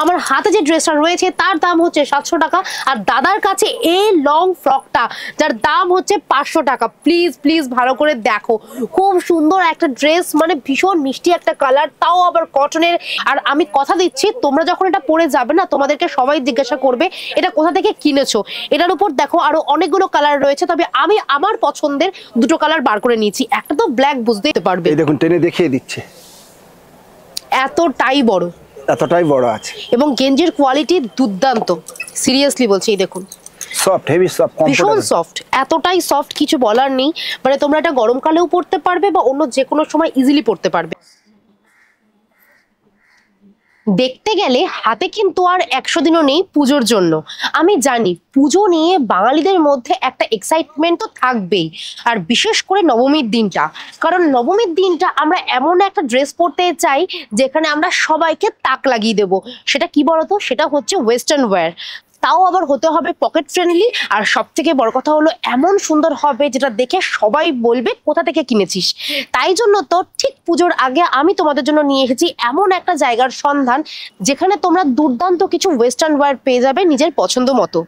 আমার হাতে যে ড্রেসটা রয়েছে তার দাম হচ্ছে 700 টাকা, আর দাদার কাছে এই লং ফ্রকটা যার দাম হচ্ছে 500 টাকা। প্লিজ প্লিজ ভালো করে দেখো, খুব সুন্দর একটা ড্রেস, মানে ভীষণ মিষ্টি একটা কালার, তাও আবার কটনের। আর আমি কথা দিচ্ছি তোমরা যখন এটা পরে যাবে না, তোমাদেরকে সবাই জিজ্ঞাসা করবে এটা কোথা থেকে কিনেছো। এটার উপর দেখো আরো অনেকগুলো কালার রয়েছে, তবে আমি আমার পছন্দের দুটো কালার বার করে নিয়েছি। একটা তো ব্ল্যাক, বুঝতেই পারবে, এই দেখুন টেনে দেখিয়ে দিচ্ছে, এতটাই বড় আছে এবং গেঞ্জির কোয়ালিটি দুর্দান্ত, সিরিয়াসলি বলছি। এই দেখুন সফট, হেভি সফট, ভীষণ সফট, এতটাই সফট কিছু বলার নেই। মানে তোমরা এটা গরমকালেও পরতে পারবে বা অন্য যে কোনো সময় ইজিলি পরতে পারবে। দেখতে গেলে হাতে কিন্তু আর 100 দিনও নেই পুজোর জন্য। আমি জানি পুজো নিয়ে বাঙালিদের মধ্যে একটা এক্সাইটমেন্ট তো থাকবেই, আর বিশেষ করে নবমীর দিনটা, কারণ নবমীর দিনটা আমরা এমন একটা ড্রেস পরতে চাই যেখানে আমরা সবাইকে তাক লাগিয়ে দেবো। সেটা কি বলতো, সেটা হচ্ছে ওয়েস্টার্ন ওয়্যার, তাও আবার হতে হবে পকেট ফ্রেন্ডলি, আর সব থেকে বড় কথা হলো এমন সুন্দর হবে যেটা দেখে সবাই বলবে কোথা থেকে কিনেছিস। তাই জন্য তো ঠিক পুজোর আগে আমি তোমাদের জন্য নিয়ে এসেছি এমন একটা জায়গার সন্ধান যেখানে তোমরা দুর্দান্ত কিছু ওয়েস্টার্ন ওয়্যার পেয়ে যাবে নিজের পছন্দ মতো।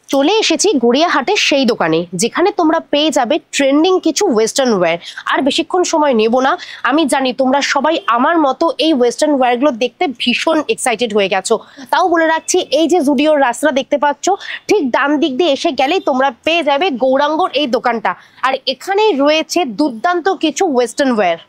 চলে এসেছি গড়িয়াহাটের সেই দোকানে যেখানে তোমরা পেয়ে যাবে ট্রেন্ডিং কিছু ওয়েস্টার্ন ওয়্যার। আর বেশিক্ষণ সময় নেব না, আমি জানি তোমরা সবাই আমার মতো এই ওয়েস্টার্ন ওয়্যারগুলো দেখতে ভীষণ এক্সাইটেড হয়ে গেছো। তাও বলে রাখছি, এই যে জুডিওর রাস্তা দেখতে পাচ্ছ, ঠিক ডান দিক দিয়ে এসে গেলেই তোমরা পেয়ে যাবে গৌরাঙ্গর এই দোকানটা, আর এখানেই রয়েছে দুর্দান্ত কিছু ওয়েস্টার্ন ওয়্যার।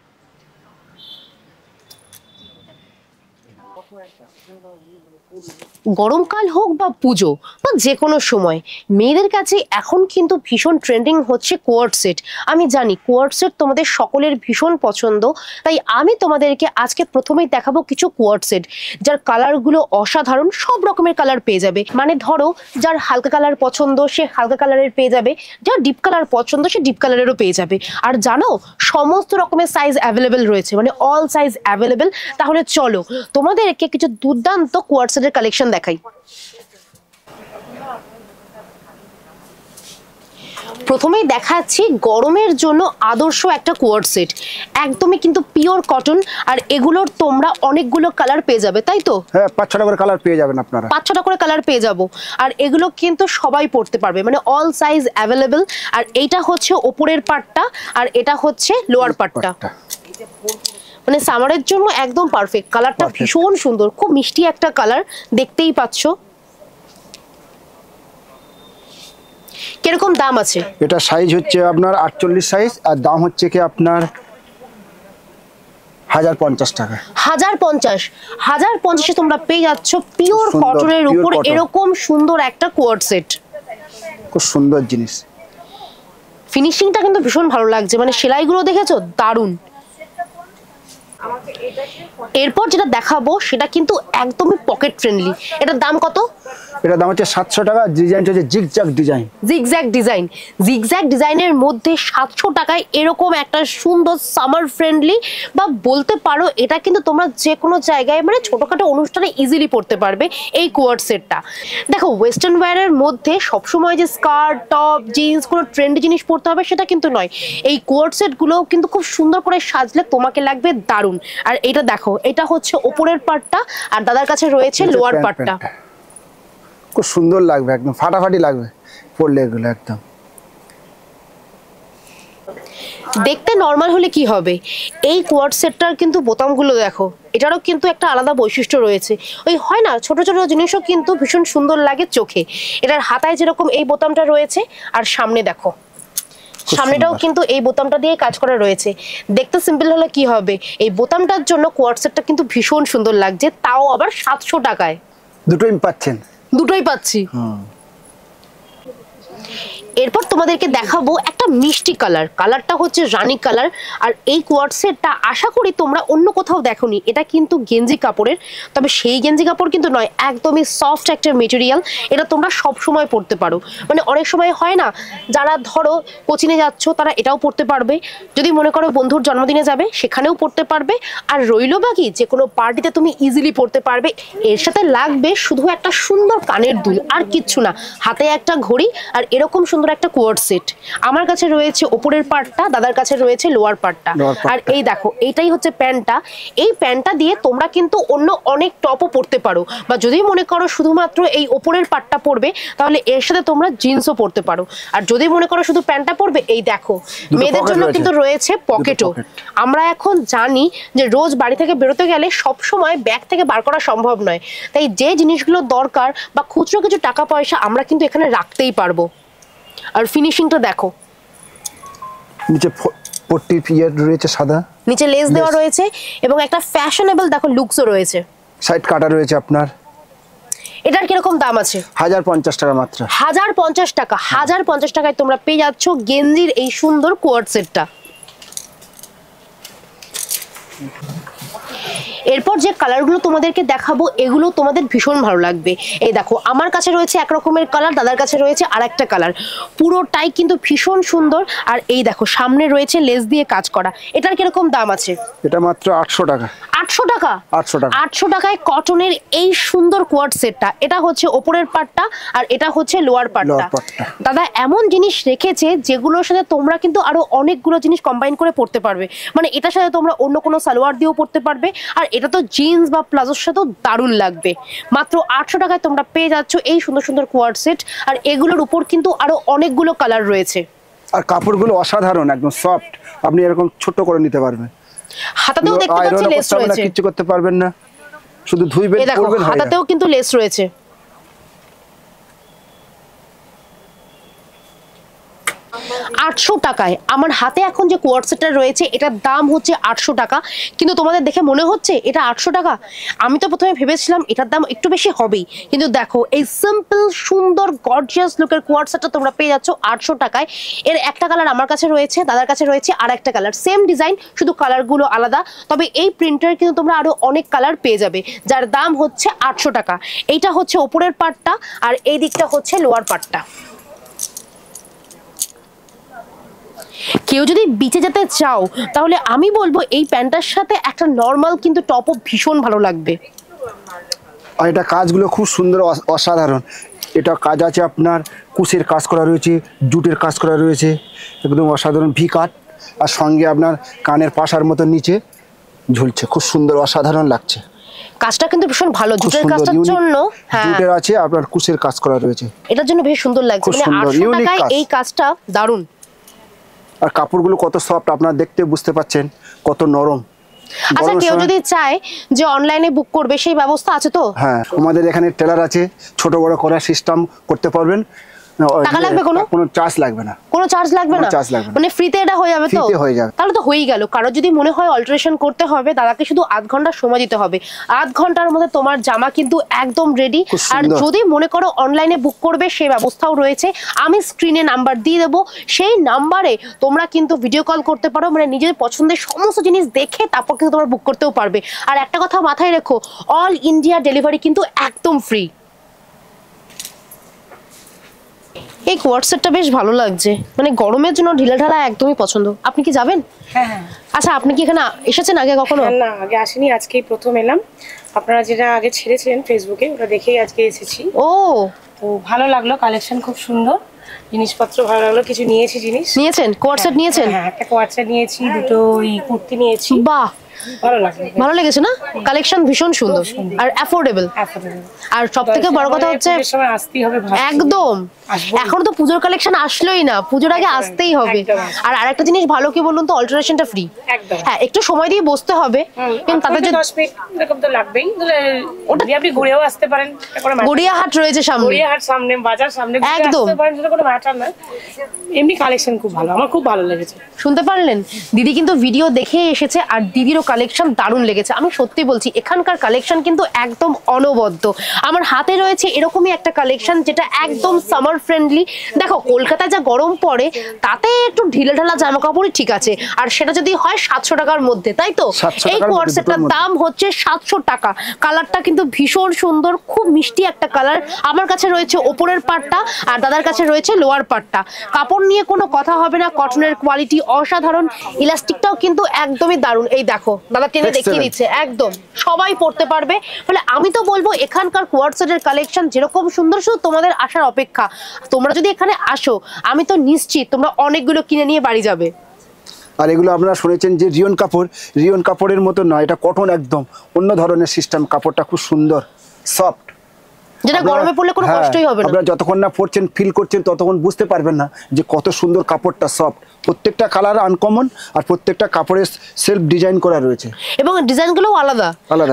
গরমকাল হোক বা পুজো বা যে কোনো সময় মেয়েদের কাছে এখন কিন্তু ভীষণ ট্রেন্ডিং হচ্ছে কোয়ার্ড সেট। আমি জানি কোয়ার্ড সেট তোমাদের সকলের ভীষণ পছন্দ, তাই আমি তোমাদেরকে আজকে প্রথমেই দেখাবো কিছু কোয়ার্ড সেট যার কালারগুলো অসাধারণ, সব রকমের কালার পেয়ে যাবে। মানে ধরো যার হালকা কালার পছন্দ সে হালকা কালারের পেয়ে যাবে, যার ডিপ কালার পছন্দ সে ডিপ কালারেরও পেয়ে যাবে। আর জানো সমস্ত রকমের সাইজ অ্যাভেলেবেল রয়েছে, মানে অল সাইজ অ্যাভেলেবেল। তাহলে চলো তোমাদেরকে কিছু দুর্দান্ত কোয়ার্ড সেটের কালেকশন দেখাই। প্রথমেই দেখাচ্ছি গরমের জন্য আদর্শ একটা কোয়ার্ড সেট, একদমই কিন্তু পিওর কটন, আর এগুলোর তোমরা অনেকগুলো কালার পেয়ে যাবে, তাই তো? হ্যাঁ, 5-6টা করে কালার পেয়ে যাবেন আপনারা, 5-6টা করে কালার পেয়ে যাবো। আর এগুলো কিন্তু সবাই পরতে পারবে, মানে অল সাইজ অ্যাভেলেবেল। আর এইটা হচ্ছে ওপরের পার্টটা, আর এটা হচ্ছে লোয়ার পার্টটা, মানে সামারের জন্য একদম পারফেক্ট। কালারটা ভীষণ সুন্দর, খুব মিষ্টি একটা কালার, দেখতেই পাচ্ছ। কিরকম দাম আছে? এটা সাইজ হচ্ছে আপনার 48 সাইজ, আর দাম হচ্ছে কি আপনার 1050 টাকা। 1050 তোমরা পেয়ে যাচ্ছ পিওর কটনের উপর এরকম সুন্দর একটা কোয়ার্ড সেট। খুব সুন্দর জিনিস, ফিনিশিংটা কিন্তু ভীষণ ভালো লাগছে, মানে সেলাইগুলো দেখেছো দারুণ। এরপর যেটা দেখাবো সেটা কিন্তু একদমই পকেট ফ্রেন্ডলি। এটার দাম কত? এটার দাম হচ্ছে 700 টাকা। ডিজাইনটা হচ্ছে জিগজ্যাগ ডিজাইন, জিগজ্যাগ ডিজাইনের মধ্যে 700 টাকায় এরকম একটা সুন্দর সামার ফ্রেন্ডলি, বা বলতে পারো এটা কিন্তু তোমরা যে কোনো জায়গায় মানে ছোটখাটো অনুষ্ঠানে ইজিলি পরতে পারবে এই কোয়ার্ড সেটটা। দেখো ওয়েস্টার্ন ওয়্যারের মধ্যে সবসময় যে স্কার্ট টপ জিন্স কোনো ট্রেন্ডি জিনিস পরতে হবে সেটা কিন্তু নয়, এই কোয়ার্ড সেটগুলোও কিন্তু খুব সুন্দর করে সাজলে তোমাকে লাগবে দারুণ। আর এটা দেখো, এটা হচ্ছে ওপরের পার্টটা, আর দাদার কাছে রয়েছে লোয়ার পার্টটা। খুব সুন্দর লাগবে, একদম ফাটাফাটি লাগবে পরলে এগুলো। একদম দেখতে নরমাল হলে কি হবে, এই কোয়ার্ড সেটটার কিন্তু বোতামগুলো দেখো, এটারও কিন্তু একটা আলাদা বৈশিষ্ট্য রয়েছে। ওই হয় না ছোট ছোট জিনিসও কিন্তু ভীষণ সুন্দর লাগে চোখে। এটার হাতায় যেরকম এই বোতামটা রয়েছে, আর সামনে দেখো সামনেটাও কিন্তু এই বোতামটা দিয়ে কাজ করা রয়েছে। দেখতে সিম্পল হলে কি হবে, এই বোতামটার জন্য কোয়ার্ড সেটটা কিন্তু ভীষণ সুন্দর লাগছে, তাও আবার 700 টাকায়। দুটোই পাচ্ছি। এরপর তোমাদেরকে দেখাবো একটা মিষ্টি কালার, কালারটা হচ্ছে রানী কালার। আর এই কোয়ার্ড সেটটা আশা করি তোমরা অন্য কোথাও দেখোনি। এটা কিন্তু গেঞ্জি কাপড়ের, তবে সেই গেঞ্জি কাপড় কিন্তু নয়, একদমই সফট একটা মেটেরিয়াল। এটা তোমরা সব সময় পরতে পারো, মানে অনেক সময় হয় না যারা ধরো কোচিনে যাচ্ছ তারা এটাও পরতে পারবে, যদি মনে করো বন্ধুর জন্মদিনে যাবে সেখানেও পরতে পারবে, আর রইলো বাকি যে কোনো পার্টিতে তুমি ইজিলি পরতে পারবে। এর সাথে লাগবে শুধু একটা সুন্দর কানের দুল, আর কিচ্ছু না, হাতে একটা ঘড়ি, আর এরকম সুন্দর সুন্দর একটা কোয়ার্ড সেট। আমার কাছে রয়েছে ওপরের পার্টটা, দাদার কাছে রয়েছে লোয়ার পার্টটা। আর এই দেখো এইটাই হচ্ছে প্যান্টটা। এই প্যান্টটা দিয়ে তোমরা কিন্তু অন্য অনেক টপও পরতে পারো, বা যদি মনে করো শুধুমাত্র এই ওপরের পার্টটা পরবে তাহলে এর সাথে তোমরা জিন্সও পরতে পারো। আর যদি মনে করো শুধু প্যান্টটা পরবে, এই দেখো মেয়েদের জন্য কিন্তু রয়েছে পকেটও। আমরা এখন জানি যে রোজ বাড়ি থেকে বেরোতে গেলে সব সময় ব্যাগ থেকে বার করা সম্ভব নয়, তাই যে জিনিসগুলো দরকার বা খুচরো কিছু টাকা পয়সা আমরা কিন্তু এখানে রাখতেই পারবো। আর ফিনিশিংটা দেখো, নিচে পট্টি পিয়ার রয়েছে সাদা, নিচে লেস দেওয়া রয়েছে এবং একটা ফ্যাশনেবল দেখো লুকসও রয়েছে। সাইড কাটা রয়েছে আপনার। এটার কিরকম দাম আছে? 1050 টাকা মাত্র। 1050 টাকা। 1050 টাকায় তোমরা পেয়ে যাচ্ছ গেঞ্জির এই সুন্দর কোয়ার্ড সেটটা। এরপর যে কালারগুলো তোমাদেরকে দেখাবো এগুলো তোমাদের ভীষণ ভালো লাগবে। এই দেখো আমার কাছে রয়েছে এক রকমের কালার, দাদার কাছে রয়েছে আরেকটা কালার, পুরোটাই কিন্তু ভীষণ সুন্দর। আর এই দেখো সামনে রয়েছে লেস দিয়ে কাজ করা। এটার কিরকম দাম আছে? এটা মাত্র 800 টাকা। 800 টাকা? 800 টাকা। 800 টাকায় কটনের এই সুন্দর কোয়ার্ড সেটটা। এটা হচ্ছে ওপরের পার্টটা আর এটা হচ্ছে লোয়ার পার্টটা। দাদা এমন জিনিস রেখেছে যেগুলোর সাথে তোমরা কিন্তু আরো অনেকগুলো জিনিস কম্বাইন করে পড়তে পারবে। মানে এটার সাথে তোমরা অন্য কোনো সালোয়ার দিয়েও পড়তে পারবে, আর এটা তো জিন্স বা প্লাজোর সাথেও দারুণ লাগবে। মাত্র 800 টাকায় তোমরা পেয়ে যাচ্ছ এই সুন্দর সুন্দর কোয়ার্ড সেট। আর এগুলোর উপর কিন্তু আরো অনেকগুলো কালার রয়েছে। আর কাপড়গুলো অসাধারণ, একদম সফট। আপনি এরকম ছোট করে নিতে পারবেন। হাতাতেও দেখতে পাচ্ছি লেস রয়েছে। কিছু করতে পারবেন না, শুধু ধুইবেন পরবেন। হাতাতেও কিন্তু লেস রয়েছে। 800 টাকায় আমার হাতে এখন যে কোয়ার্ড সেটটা রয়েছে এটার দাম হচ্ছে 800 টাকা। কিন্তু তোমাদের দেখে মনে হচ্ছে এটা 800 টাকা? আমি তো প্রথমে ভেবেছিলাম এটার দাম একটু বেশি হবেই, কিন্তু দেখো এই সিম্পল সুন্দর গর্জিয়াস লুকের কোয়ার্ড সেটটা তোমরা পেয়ে যাচ্ছ 800 টাকায়। এর একটা কালার আমার কাছে রয়েছে, দাদার কাছে রয়েছে আর একটা কালার, সেম ডিজাইন শুধু কালারগুলো আলাদা। তবে এই প্রিন্টার কিন্তু তোমরা আরো অনেক কালার পেয়ে যাবে, যার দাম হচ্ছে 800 টাকা। এইটা হচ্ছে ওপরের পার্টটা আর এই দিকটা হচ্ছে লোয়ার পার্টটা। কেউ যদি বিচে যেতে চাও তাহলে আমি বলবো এই প্যান্টটার সাথে একটা নর্মাল কিন্তু টপও ভীষণ ভালো লাগবে। আর এটা কাজগুলো খুব সুন্দর, অসাধারণ। এটা কাজ আছে আপনার কুশের কাজ করা রয়েছে, জুটের কাজ করা রয়েছে, একদম অসাধারণ ভি কাট। আর সঙ্গে আপনার কানের পাশার মতো নিচে ঝুলছে, খুব সুন্দর অসাধারণ লাগছে। কাজটা কিন্তু ভীষণ ভালো, জুটের কাজটার জন্য। হ্যাঁ, জুটের আছে আপনার কুশের কাজ করা রয়েছে, এটার জন্য বেশ সুন্দর লাগছে। মানে 800 টাকায় এই কাজটা দারুণ। আর কাপড়গুলো কত সফট আপনারা দেখতে বুঝতে পাচ্ছেন, কত নরম। আচ্ছা কেউ যদি চায় যে অনলাইনে বুক করবে সেই ব্যবস্থা আছে তো? হ্যাঁ, আমাদের এখানে টেলার আছে, ছোট বড় করার সিস্টেম করতে পারবেন। টাকা লাগবে? কোনো চার্জ লাগবে না। কোনো চার্জ লাগবে না? মানে ফ্রিতে এটা হয়ে যাবে তো? ফ্রিতে হয়ে যাবে। তাহলে তো হয়েই গেল। কারো যদি মনে হয় অল্টারেশন করতে হবে, দাদাকে শুধু 8 ঘন্টা সময় দিতে হবে। 8 ঘন্টার মধ্যে তোমার জামা কিন্তু একদম রেডি। আর যদি মনে করো অনলাইনে বুক করবে সেই ব্যবস্থাও রয়েছে। আমি স্ক্রিনে নাম্বার দিয়ে দেবো, সেই নাম্বারে তোমরা কিন্তু ভিডিও কল করতে পারো। মানে নিজের পছন্দের সমস্ত জিনিস দেখে তারপর কিন্তু তোমরা বুক করতেও পারবে। আর একটা কথা মাথায় রেখো, অল ইন্ডিয়া ডেলিভারি কিন্তু একদম ফ্রি। এই কোয়ার্ড সেটটা বেশ ভালো লাগছে, মানে গরমের জন্য ঢিলা ঢালা একদমই পছন্দ। আপনি কি যাবেন? হ্যাঁ হ্যাঁ। আচ্ছা আপনি কি এখানে এসেছেন আগে কখনো? না আগে আসিনি, আজকেই প্রথম এলাম। আপনারা যেটা আগে ছেড়েছিলেন ফেসবুকে ওটা দেখেই আজকে এসেছি। ও, তো ভালো লাগলো, কালেকশন খুব সুন্দর, জিনিসপত্র ভালো লাগলো। কিছু নিয়েছি জিনিস। নিয়েছেন? কোয়ার্ড সেট নিয়েছেন? হ্যাঁ, একটা কোয়ার্ড সেট নিয়েছি, দুটো ওই কুর্তি নিয়েছি। বাহ, ভালো লাগলো। ভালো লেগেছে না? কালেকশন ভীষণ সুন্দর আর অ্যাফোর্ডেবল। আর সবথেকে বড় কথা হচ্ছে একদম, এখন তো পুজোর কালেকশন আসলোই না, পুজোর আগে আসতেই হবে। আর আরেকটা জিনিস ভালো কি বলুন তো, অল্টারেশনটা ফ্রি। হ্যাঁ, একটু সময় দিয়ে বসতে হবে, কিন্তু তাতে 10 মিনিট এরকম তো লাগবেই। ওটা আপনি ঘুরেও আসতে পারেন। গড়িয়াহাট রয়েছে সামনে, গড়িয়াহাট সামনে, বাজার সামনে, একদম সেটা কোনো ম্যাটার না। এমনি কালেকশন খুব ভালো, আমার খুব ভালো লেগেছে। শুনতে পারলেন, দিদি কিন্তু ভিডিও দেখে এসেছে আর দিদিরও কালেকশন দারুণ লেগেছে। আমি সত্যি বলছি এখানকার কালেকশন কিন্তু একদম অনবদ্য। আমার হাতে রয়েছে এরকমই একটা কালেকশন যেটা একদম সামার ফ্রেন্ডলি। দেখো কলকাতায় যা গরম পড়ে তাতে একটু ঢিলে ঢালা জামা কাপড়ই ঠিক আছে, আর সেটা যদি হয় 700 টাকার মধ্যে, তাই তো? এই কোয়ার্ড সেটটার দাম হচ্ছে 700 টাকা। কালারটা কিন্তু ভীষণ সুন্দর, খুব মিষ্টি একটা কালার। আমার কাছে রয়েছে ওপরের পার্টটা আর দাদার কাছে রয়েছে লোয়ার পার্টটা। কাপড় নিয়ে কোনো কথা হবে না, কটনের কোয়ালিটি অসাধারণ, ইলাস্টিকটাও কিন্তু একদমই দারুণ। এই দেখো দাদা টেনে দেখিয়ে দিচ্ছে, একদম সবাই পড়তে পারবে। ফলে আমি তো বলবো এখানকার কোয়ার্ড সেটের কালেকশন যেরকম সুন্দর, শুধু তোমাদের আসার অপেক্ষা। তোমরা যদি এখানে আসো আমি তো নিশ্চিত তোমরা অনেকগুলো কিনে নিয়ে বাড়ি যাবে। আর এগুলো আপনারা শুনেছেন যে রিয়ন কাপড়ের মতো নয়, এটা কটন, একদম অন্য ধরনের সিস্টেম। কাপড়টা খুব সুন্দর, সফট, যেটা গরমে পড়লে কোনো কষ্টই হবে না। আপনারা যতক্ষণ না পড়ছেন, ফিল করছেন, ততক্ষণ বুঝতে পারবেন না যে কত সুন্দর কাপড়টা, সফট। প্রত্যেকটা কালার আনকমন, আর প্রত্যেকটা কাপড়ের সেলফ ডিজাইন করা রয়েছে এবং ডিজাইনগুলোও আলাদা।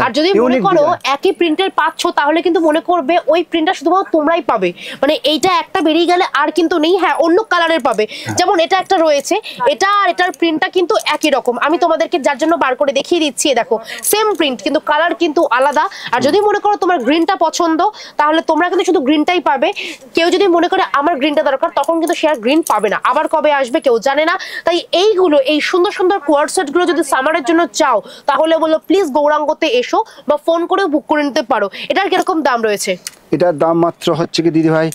আর যদি মনে করো একই প্রিন্টের পাচ্ছ তাহলে কিন্তু মনে করবে ওই প্রিন্টটা শুধুমাত্র তোমরাই পাবে, মানে এইটা একটা বেরিয়ে গেলে আর কিন্তু নেই। হ্যাঁ, অন্য কালারের পাবে, যেমন এটা একটা রয়েছে, এটা আর এটার প্রিন্টটা কিন্তু একই রকম। আমি তোমাদেরকে যার জন্য বার করে দেখিয়ে দিচ্ছি, দেখো সেম প্রিন্ট কিন্তু কালার কিন্তু আলাদা। আর যদি মনে করো তোমার গ্রিনটা পছন্দ তাহলে তোমরা কিন্তু শুধু গ্রিনটাই পাবে। কেউ যদি মনে করে আমার গ্রিনটা দরকার, তখন কিন্তু সে আর গ্রিন পাবে না। আবার কবে আসবে কেউ জানে না। তাই এইগুলো, এই সুন্দর সুন্দর কোয়ার্ড সেট গুলো যদি সামারের জন্য চাও তাহলে বলো প্লিজ গৌরাঙ্গতে এসো, বা ফোন করে বুক করে নিতে পারো। এটার কিরকম দাম রয়েছে? এটার দাম মাত্র হচ্ছে কি দিদি ভাই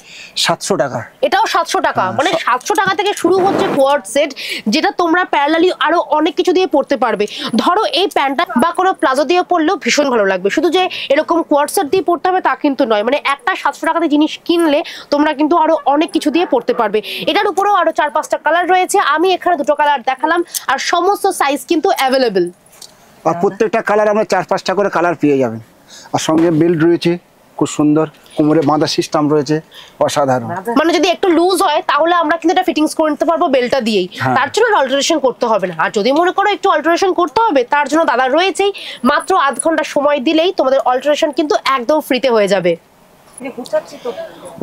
700 টাকা। এটাও 700 টাকা, মানে 700 টাকা থেকে শুরু হচ্ছে কোয়ার্ড সেট, যেটা তোমরা প্যারালালি আরো অনেক কিছু দিয়ে পড়তে পারবে। ধরো এই প্যান্টটা বা কোনো প্লাজো দিয়ে পরলেও ভীষণ ভালো লাগবে। শুধু যে এরকম কোয়ার্ড সেট দিয়ে পড়তে হবে তা কিন্তু নয়, মানে একটা 700 টাকাতে জিনিস কিনলে তোমরা কিন্তু আরো অনেক কিছু দিয়ে পড়তে পারবে। এটার উপরেও আরো 4-5টা কালার রয়েছে, আমি এখানে 2টো কালার দেখালাম, আর সমস্ত সাইজ কিন্তু অ্যাভেলেবেল। আর প্রত্যেকটা কালার আমরা 4-5টা করে কালার পেয়ে যাবেন। আর সঙ্গে বেল্ট রয়েছে খুব সুন্দর, কোমরে বাঁধা সিস্টেম রয়েছে, অসাধারণ। মানে যদি একটু লুজ হয় তাহলে আমরা কিন্তু এটা ফিটিংস করে নিতে পারবো বেলটা দিয়েই, তার জন্য অল্টারেশন করতে হবে না। আর যদি মনে করো একটু অল্টারেশন করতে হবে, তার জন্য দাদা রয়েছেই, মাত্র আধ ঘন্টা সময় দিলেই তোমাদের অল্টারেশন কিন্তু একদম ফ্রিতে হয়ে যাবে।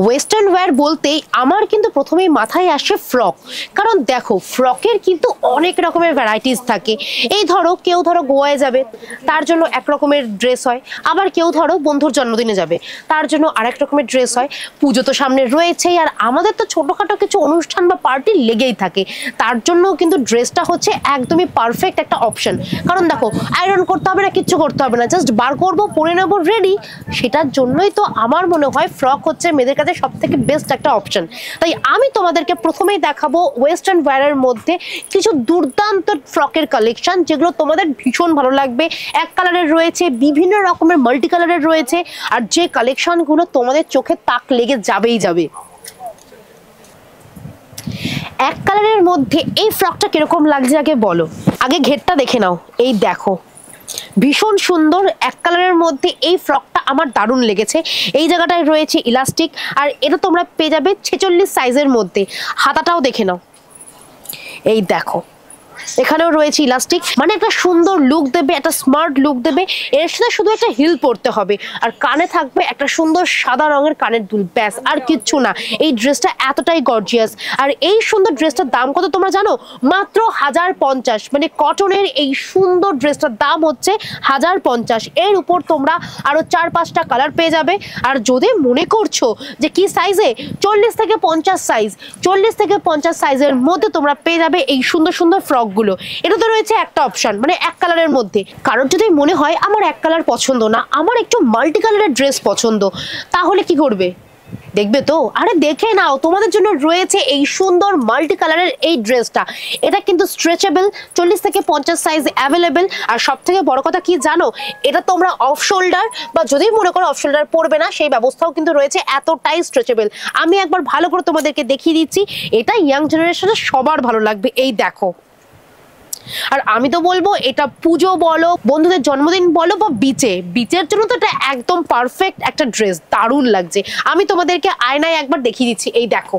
ওয়েস্টার্ন ওয়্যার বলতেই আমার কিন্তু প্রথমেই মাথায় আসে ফ্রক। কারণ দেখো ফ্রকের কিন্তু অনেক রকমের ভ্যারাইটিস থাকে। এই ধরো কেউ ধরো গোয়ায় যাবে, তার জন্য এক রকমের ড্রেস হয়। আবার কেউ ধরো বন্ধুর জন্মদিনে যাবে, তার জন্য আরেক রকমের ড্রেস হয়। পুজো তো সামনে রয়েছেই, আর আমাদের তো ছোটখাটো কিছু অনুষ্ঠান বা পার্টি লেগেই থাকে, তার জন্য কিন্তু ড্রেসটা হচ্ছে একদমই পারফেক্ট একটা অপশন। কারণ দেখো আয়রন করতে হবে না, কিচ্ছু করতে হবে না, জাস্ট বার করবো, পরে নেবো, রেডি। সেটার জন্যই তো আমার মনে হয় ফ্রক হচ্ছে মেয়েদের কাছে সব থেকে বেস্ট একটা অপশন। তাই আমি তোমাদেরকে প্রথমেই দেখাবো ওয়েস্টার্ন ওয়্যারের মধ্যে কিছু দুর্দান্ত ফ্রকের কালেকশন, যেগুলো তোমাদের ভীষণ ভালো লাগবে। এক কালারের রয়েছে, বিভিন্ন রকমের মাল্টি কালারের রয়েছে, আর যে কালেকশনগুলো তোমাদের চোখে তাক লেগে যাবেই যাবে। এক কালারের মধ্যে এই ফ্রকটা কিরকম লাগছে আগে বলো, আগে ঘেরটা দেখে নাও। এই দেখো ভীষণ সুন্দর এক কালারের মধ্যে এই ফ্রকটা আমার দারুণ লেগেছে। এই জায়গাটায় রয়েছে ইলাস্টিক, আর এটা তোমরা পেয়ে যাবে 46 সাইজের মধ্যে। হাতাটাও দেখে নাও, এই দেখো এখানেও রয়েছে ইলাস্টিক, মানে একটা সুন্দর লুক দেবে, একটা স্মার্ট লুক দেবে। এর সাথে শুধু একটা হিল পরতে হবে, আর কানে থাকবে একটা সুন্দর সাদা রঙের কানের দুল, ব্যাস আর কিচ্ছু না। এই ড্রেসটা এতটাই গর্জিয়াস। আর এই সুন্দর ড্রেসটার দাম কত তোমরা জানো? মাত্র 1050। মানে কটনের এই সুন্দর ড্রেসটার দাম হচ্ছে 1050। এর উপর তোমরা আরো 4-5টা কালার পেয়ে যাবে। আর যদি মনে করছো যে কি সাইজে, 40 থেকে 50 সাইজ, 40 থেকে 50 সাইজের মধ্যে তোমরা পেয়ে যাবে এই সুন্দর সুন্দর ফ্রক গুলো। এটা তো রয়েছে একটা অপশন, মানে এক কালারের মধ্যে। কারোর যদি মনে হয় আমার এক কালার পছন্দ না, আমার একটু মাল্টি কালারের ড্রেস পছন্দ, তাহলে কি করবে? দেখবে তো, আরে দেখে নাও, তোমাদের জন্য রয়েছে এই সুন্দর মাল্টি কালারের এই ড্রেসটা। এটা কিন্তু স্ট্রেচেবল, 40 থেকে 50 সাইজ অ্যাভেলেবেল। আর সব থেকে বড় কথা কি জানো, এটা তোমরা অফ শোল্ডার, বা যদি মনে করো অফ শোল্ডার পরবে না সেই ব্যবস্থাও কিন্তু রয়েছে, এতটাই স্ট্রেচেবল। আমি একবার ভালো করে তোমাদেরকে দেখিয়ে দিচ্ছি, এটা ইয়াং জেনারেশনের সবার ভালো লাগবে। এই দেখো, আর আমি তো বলবো এটা পুজো বলো, বন্ধুদের জন্মদিন বলো, বা বিচের জন্য তো এটা একদম পারফেক্ট একটা ড্রেস, দারুণ লাগছে। আমি তোমাদেরকে আয়নায় একবার দেখিয়ে দিচ্ছি, এই দেখো,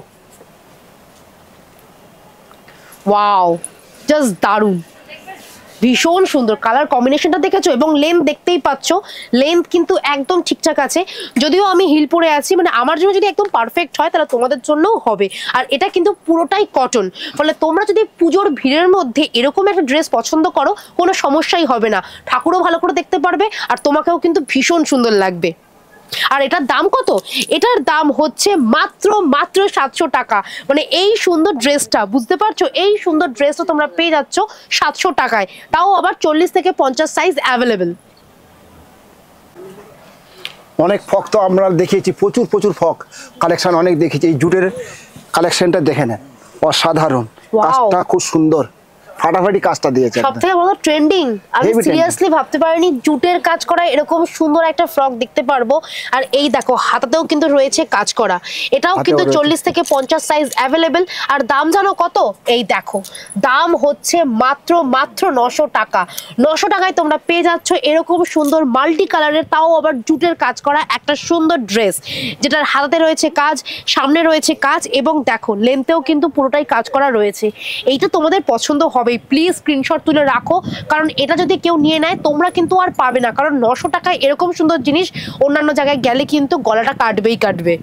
ওয়াও, জাস্ট দারুণ, ভীষণ সুন্দর কালার কম্বিনেশনটা দেখেছো? এবং লেন্থ দেখতেই পাচ্ছ, লেন্থ কিন্তু একদম ঠিকঠাক আছে। যদিও আমি হিল পরে আছি, মানে আমার জন্য যদি একদম পারফেক্ট হয় তাহলে তোমাদের জন্যও হবে। আর এটা কিন্তু পুরোটাই কটন, ফলে তোমরা যদি পুজোর ভিড়ের মধ্যে এরকম একটা ড্রেস পছন্দ করো, কোনো সমস্যাই হবে না। ঠাকুরও ভালো করে দেখতে পারবে, আর তোমাকেও কিন্তু ভীষণ সুন্দর লাগবে। আর এটার দাম কত? এটার দাম হচ্ছে মাত্র 700 টাকা। মানে এই সুন্দর ড্রেসটা, বুঝতে পারছো, এই সুন্দর ড্রেসটা তোমরা পেয়ে যাচ্ছ 700 টাকায়, তাও আবার 40 থেকে 50 সাইজ অ্যাভেলেবেল। অনেক ফক তো আমরা দেখিয়েছি, প্রচুর ফক কালেকশন অনেক দেখেছি। এই জুটের কালেকশনটা দেখে নেন, অসাধারণ, কাজটা খুব সুন্দর, ফাটাফাটি কাজটা দিয়েছে সব থেকে বড় ট্রেন্ডিং। আমি Heavy সিরিয়াসলি ভাবতে পারিনি জুটের কাজ করা এরকম সুন্দর একটা ফ্রক দেখতে পারবো। আর এই দেখো হাতাতেও কিন্তু রয়েছে কাজ করা, এটাও হাতেও কিন্তু রয়েছে। 40 থেকে 50 সাইজ অ্যাভেলেবেল। আর দাম জানো কত? এই দেখো দাম হচ্ছে মাত্র 900 টাকা। 900 টাকায় তোমরা পেয়ে যাচ্ছ এরকম সুন্দর মাল্টি কালারের, তাও আবার জুটের কাজ করা একটা সুন্দর ড্রেস, যেটার হাতাতে রয়েছে কাজ, সামনে রয়েছে কাজ, এবং দেখো লেন্থেও কিন্তু পুরোটাই কাজ করা রয়েছে। এইটা তোমাদের পছন্দ হবেই, প্লিজ স্ক্রিনশট তুলে রাখো, কারণ এটা যদি কেউ নিয়ে নেয় তোমরা কিন্তু আর পাবে না, কারণ 900 টাকায় এরকম সুন্দর জিনিস অন্যান্য জায়গায় গেলে কিন্তু গলাটা কাটবেই কাটবে।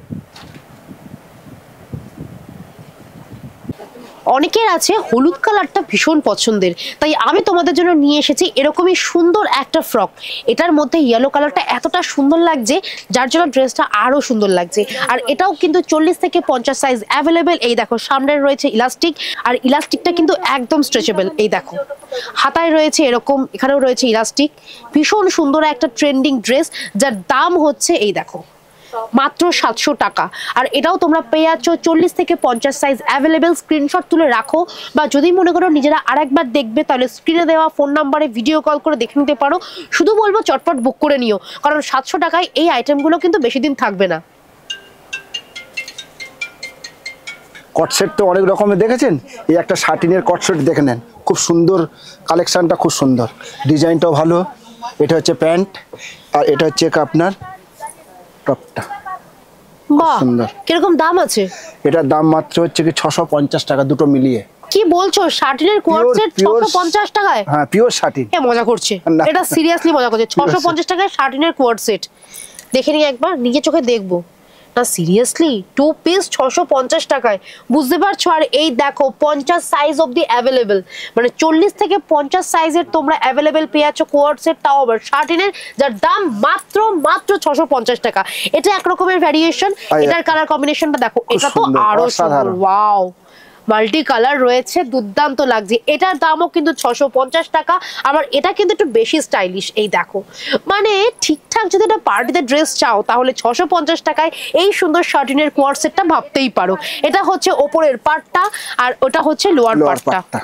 অনেকের আছে হলুদ কালারটা ভীষণ পছন্দের, তাই আমি তোমাদের জন্য নিয়ে এসেছি এরকমই সুন্দর একটা ফ্রক। এটার মধ্যে ইয়েলো কালারটা এতটা সুন্দর লাগছে, যার জন্য ড্রেসটা আরো সুন্দর লাগছে। আর এটাও কিন্তু 40 থেকে 50 সাইজ অ্যাভেলেবেল। এই দেখো সামনে রয়েছে ইলাস্টিক, আর ইলাস্টিকটা কিন্তু একদম স্ট্রেচেবল। এই দেখো হাতায় রয়েছে এরকম, এখানেও রয়েছে ইলাস্টিক। ভীষণ সুন্দর একটা ট্রেন্ডিং ড্রেস, যার দাম হচ্ছে এই দেখো মাত্র 700 টাকা। আর এটাও তোমরা পেয়ে যাচ্ছ 40 থেকে 50 সাইজ অ্যাভেলেবেল। স্ক্রিনশট তুলে রাখো, বা যদি মনে করো নিজেরা আরেকবার দেখবে তাহলে স্ক্রিনে দেওয়া ফোন নাম্বারে ভিডিও কল করে দেখে নিতে পারো। শুধু বলবো চটপট বুক করে নিও, কারণ 700 টাকায় এই আইটেমগুলো কিন্তু বেশি দিন থাকবে না। কটসেট তো অনেক রকমের দেখেছেন, এই একটা শার্টিনের কটসেট দেখে নেন, খুব সুন্দর কালেকশনটা, খুব সুন্দর ডিজাইনটাও ভালো। এটা হচ্ছে প্যান্ট, আর এটা হচ্ছে আপনার টপটা। বাহ, সুন্দর। কিরকম দাম আছে? এটার দাম মাত্র হচ্ছে কি 650 টাকা দুটো মিলিয়ে। কি বলছো, শার্টিনের কোয়ার্ট সেট 650 টাকায়? হ্যাঁ, পিওর শার্টিন। এ মজা করছে, না। এটা সিরিয়াসলি মজা করছে। 650 টাকায় শার্টিনের কোয়ার্ট সেট দেখে নিই একবার, নিজে চোখে দেখবো না। সিরিয়াসলি 2 পিস 650 টাকায়, বুঝতে পারছো? আর এই দেখো 50 সাইজ অবধি অ্যাভেলেবেল, মানে 40 থেকে 50 সাইজের তোমরা অ্যাভেলেবেল পেয়ে যাচ্ছ কোয়ার্ট সেট, তাও আবার শার্টিনের, যার দাম মাত্র 650 টাকা। এটা এক রকমের ভ্যারিয়েশন, এটার কালার কম্বিনেশনটা দেখো, এটা তো সুন্দর, আরো সুন্দর। অসাধারণ। ওয়াও, মাল্টি কালার রয়েছে, দুর্দান্ত লাগছে। এটার দামও কিন্তু 650 টাকা। আবার এটা কিন্তু একটু বেশি স্টাইলিশ। এই দেখো, মানে ঠিকঠাক যদি একটা পার্টিতে ড্রেস চাও তাহলে 650 টাকায় এই সুন্দর শার্টিনের কোয়ার্ট সেটটা ভাবতেই পারো। এটা হচ্ছে ওপরের পার্টটা, আর ওটা হচ্ছে লোয়ার পার্টটা।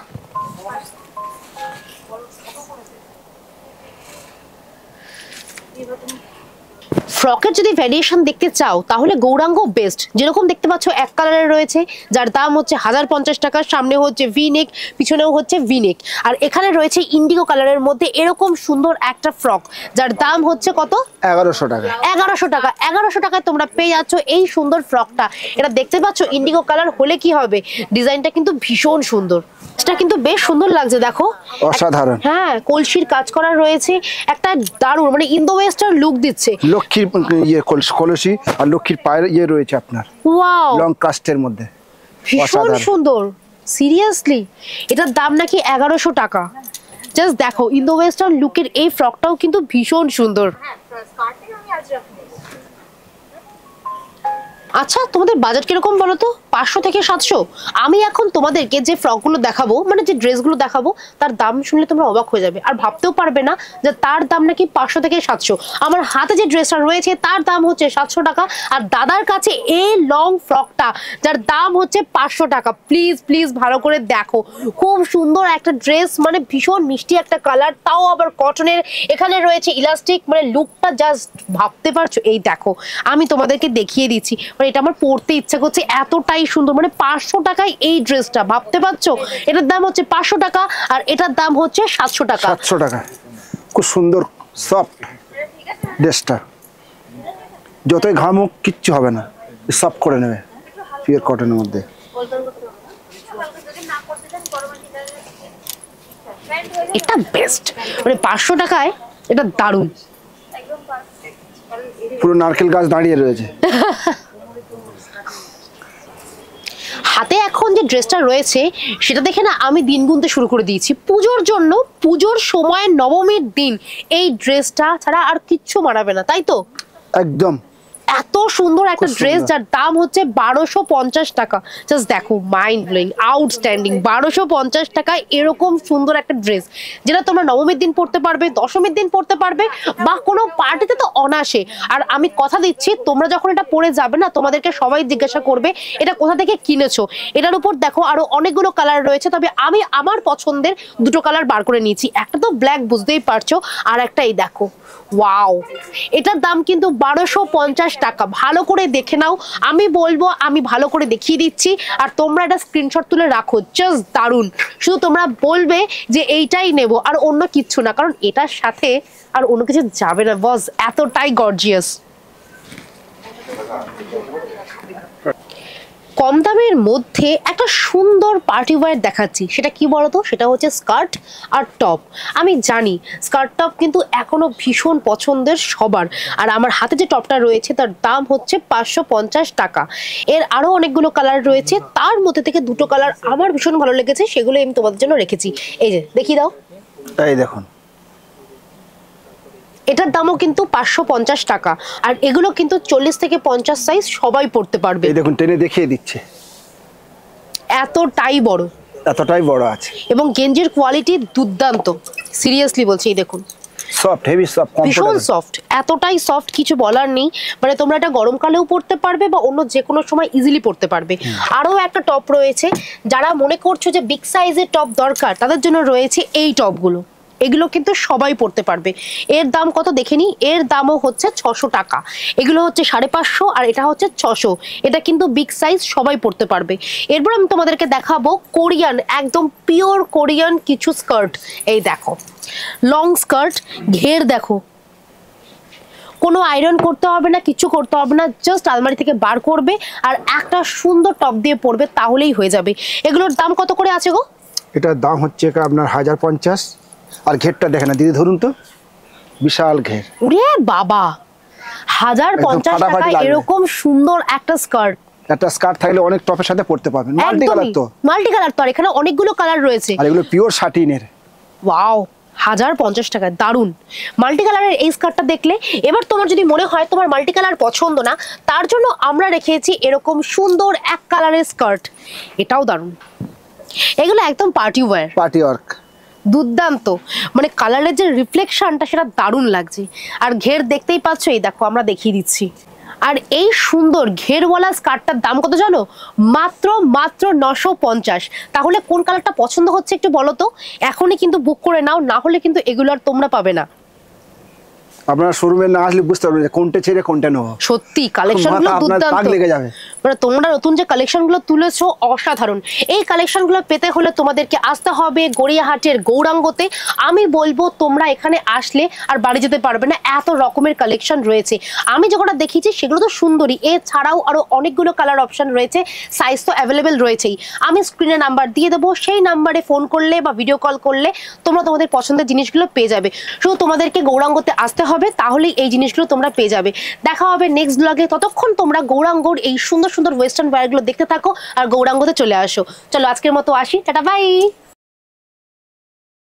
ফ্রকের যদি ভ্যারিয়েশন দেখতে চাও তাহলে গৌরাঙ্গ বেস্ট। যেরকম দেখতে পাচ্ছ এক কালারের রয়েছে, যার দাম হচ্ছে 1050 টাকা। সামনে হচ্ছে ভি নেক, পিছনেও হচ্ছে ভি নেক। আর এখানে রয়েছে ইন্ডিগো কালারের মধ্যে এরকম সুন্দর একটা ফ্রক, যার দাম হচ্ছে কত? 1100 টাকা। 1100 টাকা। 1100 টাকায় তোমরা পেয়ে যাচ্ছ এই সুন্দর ফ্রকটা। এটা দেখতে পাচ্ছ ইন্ডিগো কালার হলে কি হবে, ডিজাইনটা কিন্তু ভীষণ সুন্দর। এটা কিন্তু বেশ সুন্দর লাগছে, দেখো অসাধারণ। হ্যাঁ, কলসির কাজ করা রয়েছে, একটা দারুণ মানে ইন্দো ওয়েস্টার্ন লুক দিচ্ছে। লক্ষ্মীর ইয়ে কলসি আর লক্ষ্মীর পায়ের ইয়ে রয়েছে আপনার, ওয়াও, লং কাস্টের মধ্যে, ভীষণ অসাধারণ। সুন্দর। সিরিয়াসলি এটার দাম নাকি 1100 টাকা। জাস্ট দেখো ইন্দো ওয়েস্টার্ন লুকের এই ফ্রকটাও কিন্তু ভীষণ সুন্দর। আচ্ছা, তোমাদের বাজেট কিরকম বলো তো? 500 থেকে 700? আমি এখন তোমাদেরকে যে ফ্রকগুলো দেখাবো, মানে যে ড্রেসগুলো দেখাবো, তার দাম শুনলে তোমরা অবাক হয়ে যাবে, আর ভাবতেও পারবে না যে তার দাম নাকি 500 থেকে 700। আমার হাতে যে ড্রেসটা রয়েছে তার দাম হচ্ছে 700 টাকা, আর দাদার কাছে এই লং ফ্রকটা যার দাম হচ্ছে 500 টাকা। প্লিজ প্লিজ ভালো করে দেখো, খুব সুন্দর একটা ড্রেস, মানে ভীষণ মিষ্টি একটা কালার, তাও আবার কটনের। এখানে রয়েছে ইলাস্টিক, মানে লুকটা জাস্ট ভাবতে পারছো। এই দেখো আমি তোমাদেরকে দেখিয়ে দিচ্ছি, এটা আমার পড়তে ইচ্ছা করছে, এতটাই সুন্দর। মানে 500 টাকায় এই ড্রেসটা, ভাবতে পারছো? এটার দাম হচ্ছে 500 টাকা, আর এটার দাম হচ্ছে 700 টাকা। 700 টাকা। খুব সুন্দর সফট ড্রেসটা, যতই ঘাম হোক কিচ্ছু হবে না, সফট করে নেবে পিওর কটনের মধ্যে। এটা বেস্ট, মানে 500 টাকায় এটা দারুণ। পুরো নারকেল গাছ দাঁড়িয়ে রয়েছে। হাতে এখন যে ড্রেসটা রয়েছে সেটা দেখে না আমি দিন গুনতে শুরু করে দিয়েছি পুজোর জন্য। পুজোর সময় নবমীর দিন এই ড্রেসটা ছাড়া আর কিচ্ছু মানাবে না, তাই তো? একদম এত সুন্দর একটা খুব ড্রেস সুন্দর। যার দাম হচ্ছে 1250 টাকা। জাস্ট দেখো, মাইন্ড ব্লোয়িং, আউটস্ট্যান্ডিং। 1250 টাকায় এরকম সুন্দর একটা ড্রেস, যেটা তোমরা নবমীর দিন পড়তে পারবে, দশমীর দিন পড়তে পারবে, বা কোনো পার্টিতে তো অনাসে। আর আমি কথা দিচ্ছি, তোমরা যখন এটা পরে যাবে না, তোমাদেরকে সবাই জিজ্ঞাসা করবে এটা কোথা থেকে কিনেছো। এটার উপর দেখো আরো অনেকগুলো কালার রয়েছে, তবে আমি আমার পছন্দের দুটো কালার বার করে নিয়েছি। একটা তো ব্ল্যাক, বুঝতেই পারছো, আর একটা এই দেখো, ওয়াও। এটার দাম কিন্তু 1250 টাকা। ভালো করে দেখে নাও, আমি বলবো, আমি ভালো করে দেখিয়ে দিচ্ছি, আর তোমরা এটা স্ক্রিনশট তুলে রাখো। জাস্ট দারুণ। শুধু তোমরা বলবে যে এইটাই নেব, আর অন্য কিচ্ছু না, কারণ এটার সাথে আর অন্য কিছু যাবে না, বস, এতটাই গর্জিয়াস। কম দামের মধ্যে একটা সুন্দর পার্টি ওয়্যার দেখাচ্ছি। সেটা কি বলতো? সেটা হচ্ছে স্কার্ট আর টপ। আমি জানি স্কার্ট টপ কিন্তু এখনো ভীষণ পছন্দের সবার। আর আমার হাতে যে টপটা রয়েছে তার দাম হচ্ছে 550 টাকা। এর আরো অনেকগুলো কালার রয়েছে, তার মধ্যে থেকে দুটো কালার আমার ভীষণ ভালো লেগেছে, সেগুলো আমি তোমাদের জন্য রেখেছি। এই যে দেখিয়ে দাও, এই দেখুন, এটার দামও কিন্তু 550 টাকা। আর এগুলো কিন্তু 40 থেকে 50 সাইজ সবাই পড়তে পারবে। এই দেখুন, টেনে দেখিয়ে দিচ্ছে, এতটাই বড়, এতটাই বড় আছে, এবং গেঞ্জির কোয়ালিটি দুর্দান্ত। সিরিয়াসলি বলছি, এই দেখুন, সফট, হেভি সফট, ভীষণ সফট, এতটাই সফট কিছু বলার নেই। মানে তোমরা এটা গরমকালেও পরতে পারবে বা অন্য যে কোনো সময় ইজিলি পরতে পারবে। আরও একটা টপ রয়েছে, যারা মনে করছো যে বিগ সাইজের টপ দরকার, তাদের জন্য রয়েছে এই টপগুলো। এগুলো কিন্তু সবাই পড়তে পারবে। এর দাম কত দেখে নি, এর দামও হচ্ছে 600 টাকা। এগুলো হচ্ছে 550, আর এটা হচ্ছে 600। এটা কিন্তু বিগ সাইজ, সবাই পড়তে পারবে। এরপর আমি তোমাদেরকে দেখাবো কোরিয়ান, একদম পিওর কোরিয়ান কিছু স্কার্ট। এই দেখো, লং স্কার্ট, ঘের দেখো, কোনো আয়রন করতে হবে না, কিছু করতে হবে না, জাস্ট আলমারি থেকে বার করবে আর একটা সুন্দর টপ দিয়ে পরবে, তাহলেই হয়ে যাবে। এগুলোর দাম কত করে আছে গো? এটার দাম হচ্ছে আপনার 1050। আর ঘেরটা দেখেন না দিদি, ধরুন তো, বিশাল ঘের। ওরে বাবা, 1050 ফাটাফাটি টাকায় লাগবে। এরকম সুন্দর একটা স্কার্ট। একটা স্কার্ট থাকলে অনেক টপের সাথে পড়তে পারবেন। মাল্টি কালার তো, মাল্টি কালার তো, আর এখানে অনেকগুলো কালার রয়েছে। আর এগুলো পিওর শাটিনের। ওয়াও, 1050 টাকা, দারুন। মাল্টি কালারের এই স্কার্টটা দেখলে, এবার তোমার যদি মনে হয় তোমার মাল্টি কালার পছন্দ না, তার জন্য আমরা রেখেছি এরকম সুন্দর এক কালারের স্কার্ট। এটাও দারুন। এগুলো একদম পার্টি ওয়্যার, পার্টি ওয়ার্ক, দুর্দান্ত। মানে কালারের যে রিফ্লেকশনটা, সেটা দারুণ লাগছে। আর ঘের দেখতেই পাচ্ছ, এই দেখো, আমরা দেখিয়ে দিচ্ছি। আর এই সুন্দর ঘেরওয়ালা স্কার্টটার দাম কত জানো? মাত্র 950। তাহলে কোন কালারটা পছন্দ হচ্ছে একটু বলো তো, এখনই কিন্তু বুক করে নাও, না হলে কিন্তু এগুলো আর তোমরা পাবে না। আপনারা শোরুমে না আসলে বুঝতে পারবেন যে কোনটা ছেড়ে কোনটা নেবো। সত্যি কালেকশনগুলো মাথা আপনার দুর্দান্ত। পাক লেগে যাবে। মানে তোমরা নতুন যে কালেকশনগুলো তুলেছো, অসাধারণ। এই কালেকশনগুলো পেতে হলে তোমাদেরকে আসতে হবে গড়িয়াহাটের গৌরাঙ্গতে। আমি বলবো তোমরা এখানে আসলে আর বাড়ি যেতে পারবে না, এত রকমের কালেকশন রয়েছে। আমি যেটা দেখিয়েছি সেগুলো তো সুন্দরী, এছাড়াও আরো অনেকগুলো কালার অপশন রয়েছে, সাইজ তো অ্যাভেলেবেল রয়েছেই। আমি স্ক্রিনে নাম্বার দিয়ে দেবো, সেই নাম্বারে ফোন করলে বা ভিডিও কল করলে তোমরা তোমাদের পছন্দের জিনিসগুলো পেয়ে যাবে। শুধু তোমাদেরকে গৌরাঙ্গতে আসতে হবে, তাহলেই এই জিনিসগুলো তোমরা পেয়ে যাবে। দেখা হবে নেক্সট ব্লগে। ততক্ষণ তোমরা গৌরাঙ্গর এই সুন্দর সুন্দর ওয়েস্টার্ন ওয়্যারগুলো দেখতে থাকো আর গৌরাঙ্গতে চলে আসো। চলো আজকের মতো আসি, টাটা, বাই।